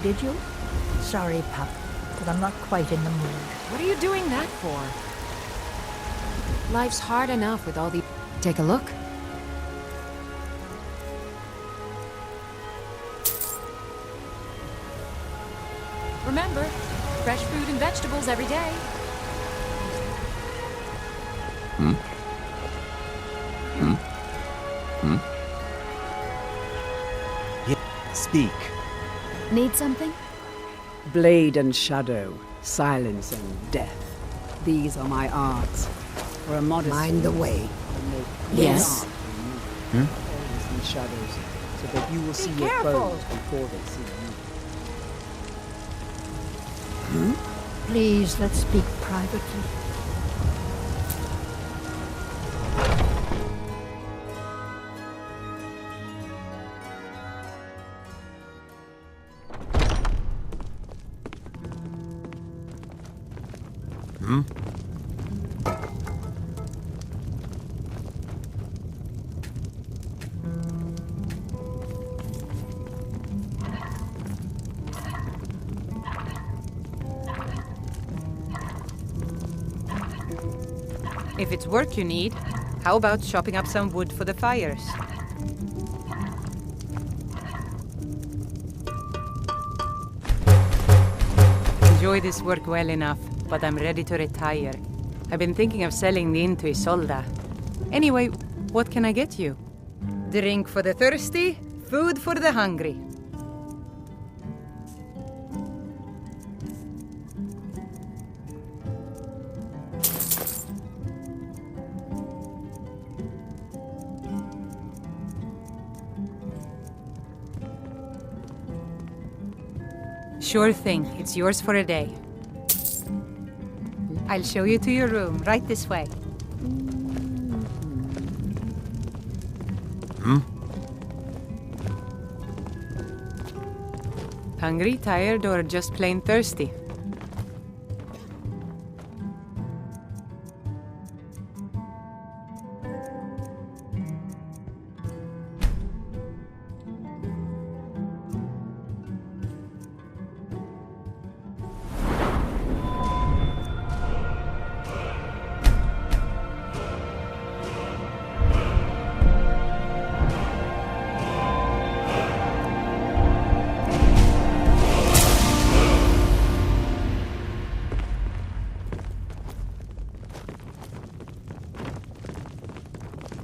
Did you? Sorry, pup, but I'm not quite in the mood. What are you doing that for? Life's hard enough with all the... Take a look. Remember, fresh fruit and vegetables every day. Speak. Need something? Blade and shadow, silence and death. These are my arts. For a modest... Mind the way. Yes. Always in shadows, so that you will see your foes before they see you. Please, let's speak privately. If it's work you need, how about chopping up some wood for the fires? Enjoy this work well enough, but I'm ready to retire. I've been thinking of selling the inn to Isolda. Anyway, what can I get you? Drink for the thirsty, food for the hungry. Sure thing. It's yours for a day. I'll show you to your room, right this way. Hungry, tired, or just plain thirsty?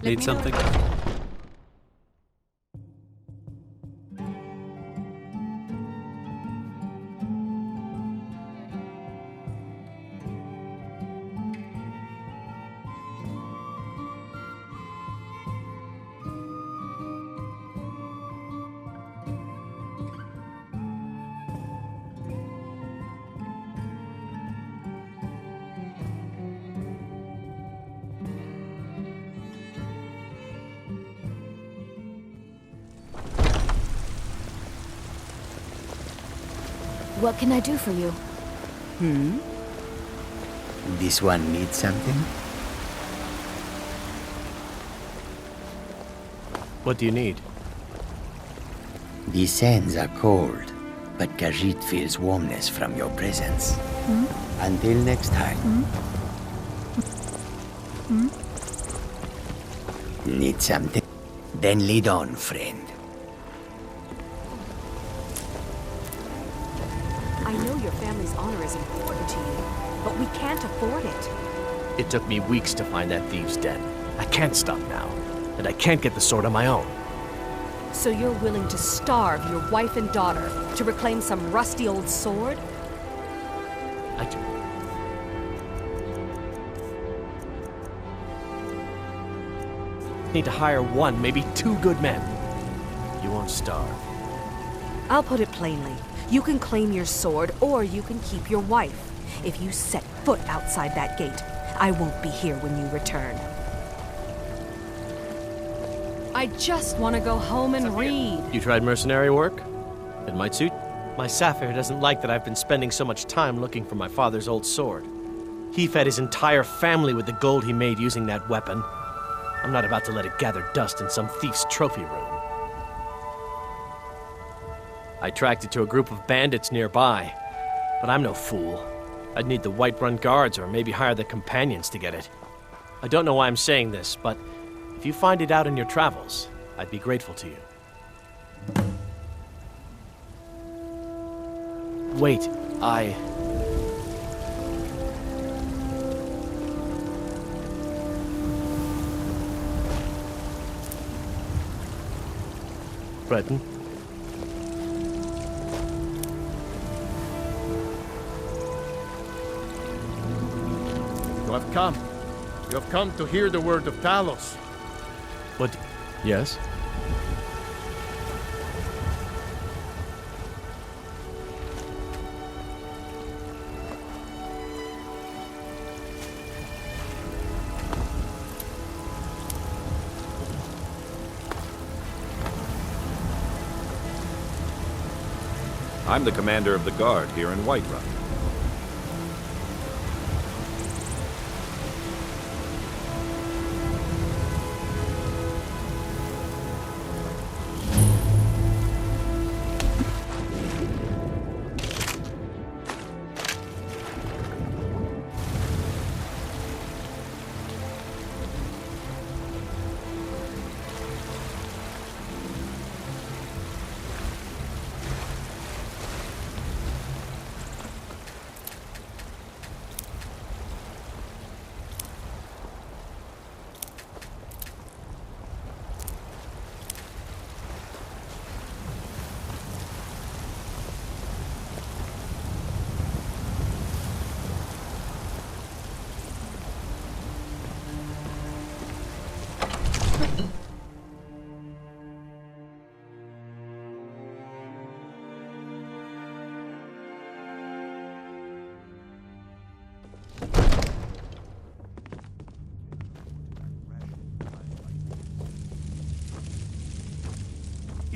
Need something? What can I do for you? This one needs something? What do you need? These sands are cold, but Khajiit feels warmness from your presence. Until next time. Need something? Then lead on, friend. I know your family's honor is important to you, but we can't afford it. It took me weeks to find that thieves' den. I can't stop now, and I can't get the sword on my own. So you're willing to starve your wife and daughter to reclaim some rusty old sword? I do. Need to hire one, maybe two good men. You won't starve. I'll put it plainly. You can claim your sword, or you can keep your wife. If you set foot outside that gate, I won't be here when you return. I just want to go home and read. You tried mercenary work? It might suit. My Sapphire doesn't like that I've been spending so much time looking for my father's old sword. He fed his entire family with the gold he made using that weapon. I'm not about to let it gather dust in some thief's trophy room. I tracked it to a group of bandits nearby. But I'm no fool. I'd need the Whiterun guards or maybe hire the companions to get it. I don't know why I'm saying this, but if you find it out in your travels, I'd be grateful to you. Wait, Breton? You have come. You have come to hear the word of Talos. What? Yes? I'm the commander of the guard here in Whiterun.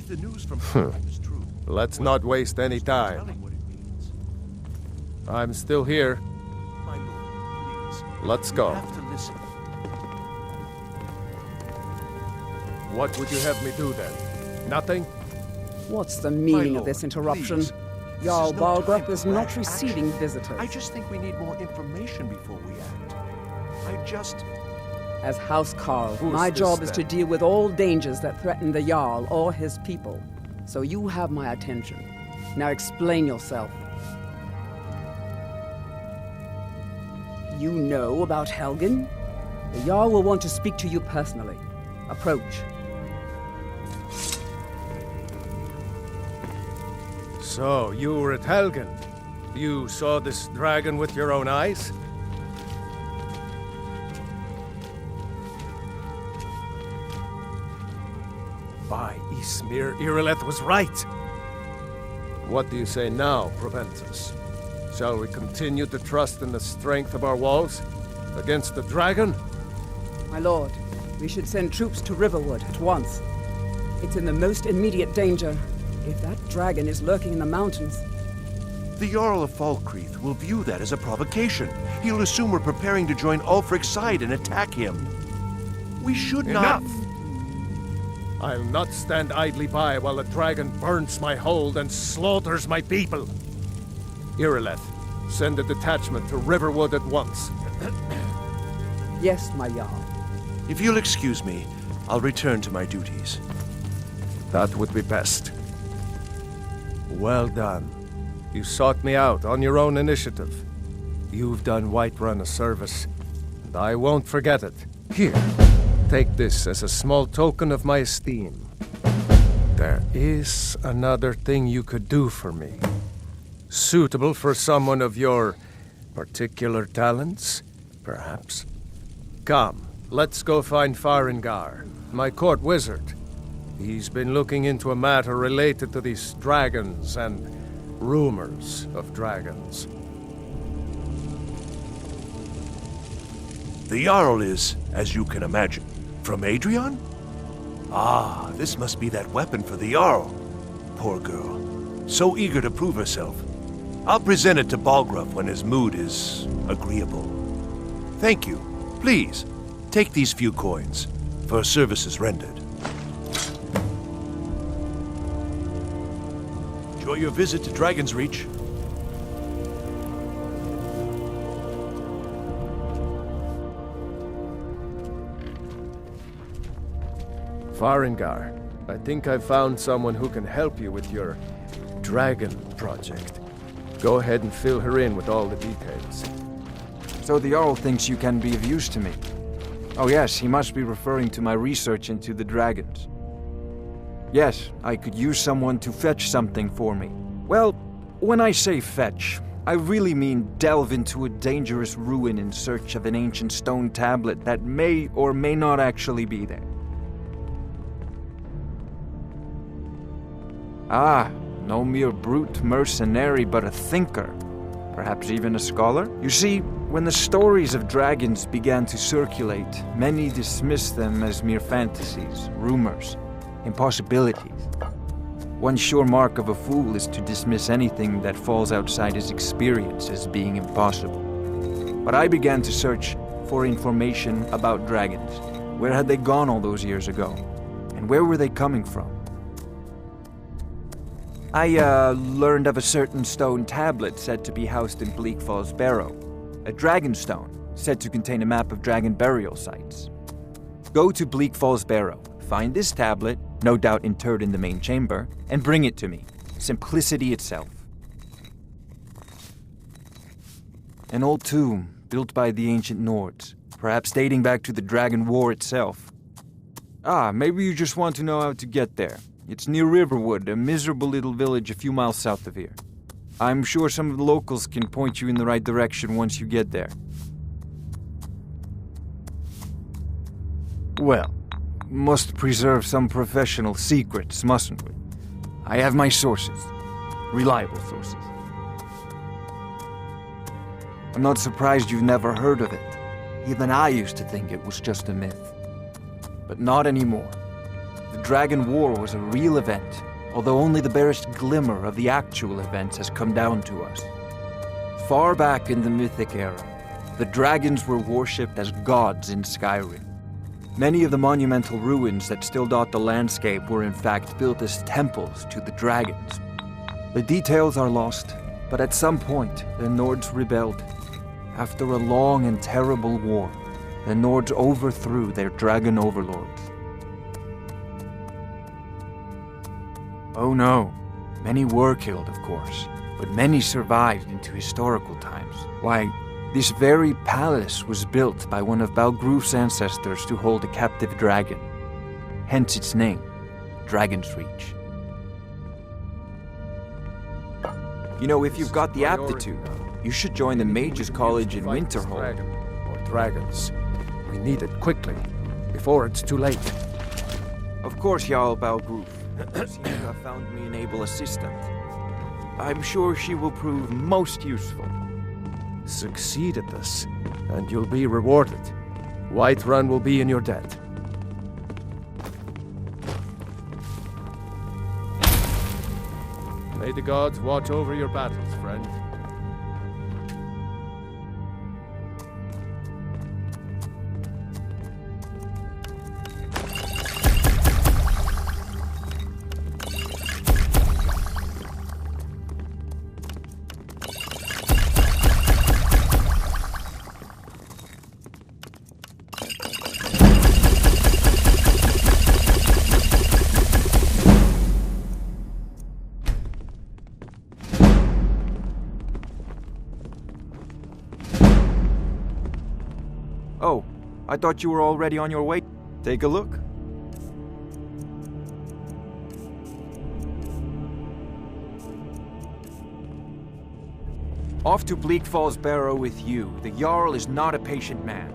The news from Skyrim is true. Let's not waste any time. What it means. I'm still here. My lord, please. Let's You go. have to listen. What would you have me do then? Nothing? What's the meaning of lord, this interruption? please. This Jarl is no time Balgruuf for is not rash receiving action. visitors. I just think we need more information before we act. As House Carl, Who's my this, job is to then? deal with all dangers that threaten the Jarl or his people. So you have my attention. Now explain yourself. You know about Helgen? The Jarl will want to speak to you personally. Approach. So, you were at Helgen. You saw this dragon with your own eyes? By Ysmir, Irileth was right! What do you say now, Proventus? Shall we continue to trust in the strength of our walls? Against the dragon? My lord, we should send troops to Riverwood at once. It's in the most immediate danger. If that dragon is lurking in the mountains, The Jarl of Falkreath will view that as a provocation. He'll assume we're preparing to join Ulfric's side and attack him. We should not... Enough! I'll not stand idly by while the dragon burns my hold and slaughters my people. Irileth, send a detachment to Riverwood at once. yes, my Jarl. If you'll excuse me, I'll return to my duties. That would be best. Well done. You sought me out on your own initiative. You've done Whiterun a service, and I won't forget it. Here, take this as a small token of my esteem. There is another thing you could do for me. Suitable for someone of your particular talents, perhaps. Come, let's go find Farengar, my court wizard. He's been looking into a matter related to these dragons and rumors of dragons. The Jarl is, as you can imagine, from Adrian? Ah, this must be that weapon for the Jarl. Poor girl. So eager to prove herself. I'll present it to Balgruuf when his mood is agreeable. Thank you. Please, take these few coins for services rendered. your visit to Dragon's Reach. Farengar, I think I've found someone who can help you with your dragon project. Go ahead and fill her in with all the details. So the Jarl thinks you can be of use to me. Oh yes, he must be referring to my research into the dragons. Yes, I could use someone to fetch something for me. Well, when I say fetch, I really mean delve into a dangerous ruin in search of an ancient stone tablet that may or may not actually be there. Ah, no mere brute mercenary, but a thinker. Perhaps even a scholar? You see, when the stories of dragons began to circulate, many dismissed them as mere fantasies, rumors, impossibilities. One sure mark of a fool is to dismiss anything that falls outside his experience as being impossible. But I began to search for information about dragons. Where had they gone all those years ago? And where were they coming from? I learned of a certain stone tablet said to be housed in Bleak Falls Barrow. A dragon stone, said to contain a map of dragon burial sites. Go to Bleak Falls Barrow, find this tablet, no doubt interred in the main chamber, and bring it to me. Simplicity itself. An old tomb, built by the ancient Nords, perhaps dating back to the Dragon War itself. Ah, maybe you just want to know how to get there. It's near Riverwood, a miserable little village a few miles south of here. I'm sure some of the locals can point you in the right direction once you get there. Well, must preserve some professional secrets, mustn't we? I have my sources. Reliable sources. I'm not surprised you've never heard of it. Even I used to think it was just a myth. But not anymore. The Dragon War was a real event, although only the barest glimmer of the actual events has come down to us. Far back in the Mythic era, the dragons were worshipped as gods in Skyrim. Many of the monumental ruins that still dot the landscape were in fact built as temples to the dragons. The details are lost, but at some point, the Nords rebelled. After a long and terrible war, the Nords overthrew their dragon overlords. Oh no, many were killed, of course, but many survived into historical times. Why, this very palace was built by one of Balgruf's ancestors to hold a captive dragon. Hence its name, Dragon's Reach. You know, if you've got the aptitude, you should join the Mages College in Winterhold. Or dragons. We need it quickly, before it's too late. Of course, Jarl Balgruf. Seems to have found me an able assistant. I'm sure she will prove most useful. Succeed at this, and you'll be rewarded. Whiterun will be in your debt. May the gods watch over your battles, friend. Oh, I thought you were already on your way. Take a look. Off to Bleak Falls Barrow with you. The Jarl is not a patient man.